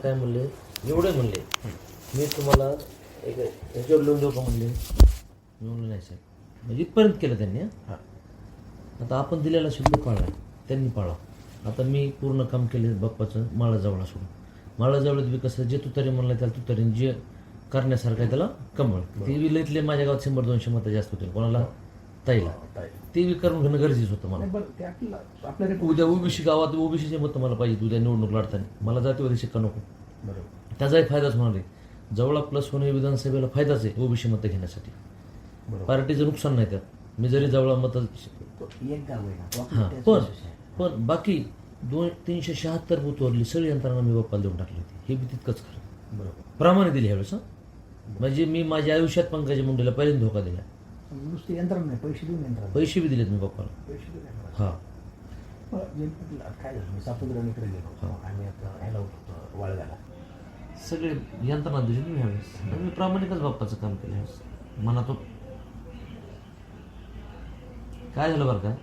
काय म्हणले, एवढे म्हणले मी तुम्हाला एक ह्याच्यावर लिहून देऊ का म्हणले. मी म्हणलं नाही साहेब, म्हणजे इथपर्यंत केलं त्यांनी. आता आपण दिलेला शब्द पाळला, त्यांनी पाळा. आता मी पूर्ण काम केले बाप्पाचं माळाजवळ सोडून. माळाजवळच बी कसं जे तुतारी म्हणलं त्याला तुतारीन, जे करण्यासारखं आहे त्याला कमळ. ते विलयतले माझ्या गावात 100-200 मतं जास्त होतील, कोणाला ताईला. ते बी करून घेणं गरजेचं होतं मला. उद्या ओबीसी गावात ओबीसीचे मतं मला पाहिजे उद्या निवडणूक लढताना. मला जातीवादी शिक्का नको. त्याचाही फायदाच होणार आहे. जवळ प्लस होणे विधानसभेला फायदाच आहे ओबीसी मतं घेण्यासाठी. पार्टीचं नुकसान नाही त्यात. मी जरी जवळ मतं पण बाकी 376 बूथवरली सगळी यंत्रणा मी बाप्पाला देऊन टाकली होती. हे बी तितकंच खरं. प्रामाणिक दिली ह्यावेळेस. म्हणजे मी माझ्या आयुष्यात पंकजा मुंडेला पहिल्यांदा धोका दिला. नुसते यंत्रणा नाही, पैसे बी दिलेत मी बाप्पाला. हा काय झालं, मी सापुद्राकडे गेलो आणि आता ह्याला होतो वाळव्याला. सगळे यंत्रणा दिली मी ह्यावेळेस. मी प्रामाणिकच बाप्पाचं काम केलं ह्यावेळेस मनातून. काय झालं बरं का,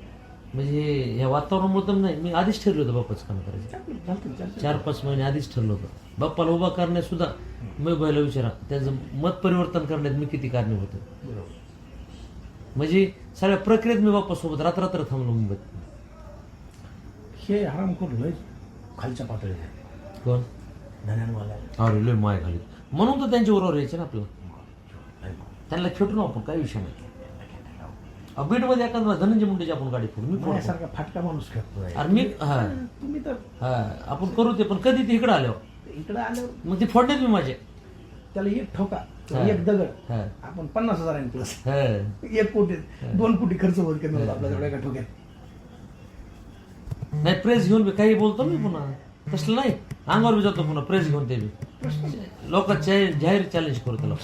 म्हणजे ह्या वातावरणामुळे तर नाही, मी आधीच ठरलं होतं बाप्पाचं काम करायचं. 4-5 महिने आधीच ठरलं होतं. बाप्पाला उभा करण्यात सुद्धा मी बायला विचारा त्याचं मत परिवर्तन करण्यात मी किती कारणीभूत होतो. म्हणजे सगळ्या प्रक्रियेत मी बाप्पासोबत रात्र थांबलो मुंबईत. हे हरामखोर लय खालच्या पातळीवर. कोण? धन्यानवाला. अरे लय माय घालीत, म्हणून तर त्यांच्या बरोबर यायचे ना आपल्याला. त्यांना खेटून आपण काही विषय नाही. बीडमध्ये एखादा धनंजय मुंडेची आपण गाडी फोडू, मी फोडण्यासारखा फाटका माणूस खेळतो. अरे मी तुम्ही तर आपण करू ते, पण कधी ते इकडे आल्यावर मग ते फोडण्यात मी माझे. त्याला एक ठोका, एक दगड, आपण 50,000 प्लस 1 कोटी 2 कोटी खर्च होत आपल्या एवढ्या एका ठोक्यात. नाही प्रेस घेऊन काही बोलतो मी पुन्हा, तसलं नाही. अंगावर बी जातो पुन्हा प्रेस घेऊन. ते बी लोकांचे जाहीर चॅलेंज करू त्याला.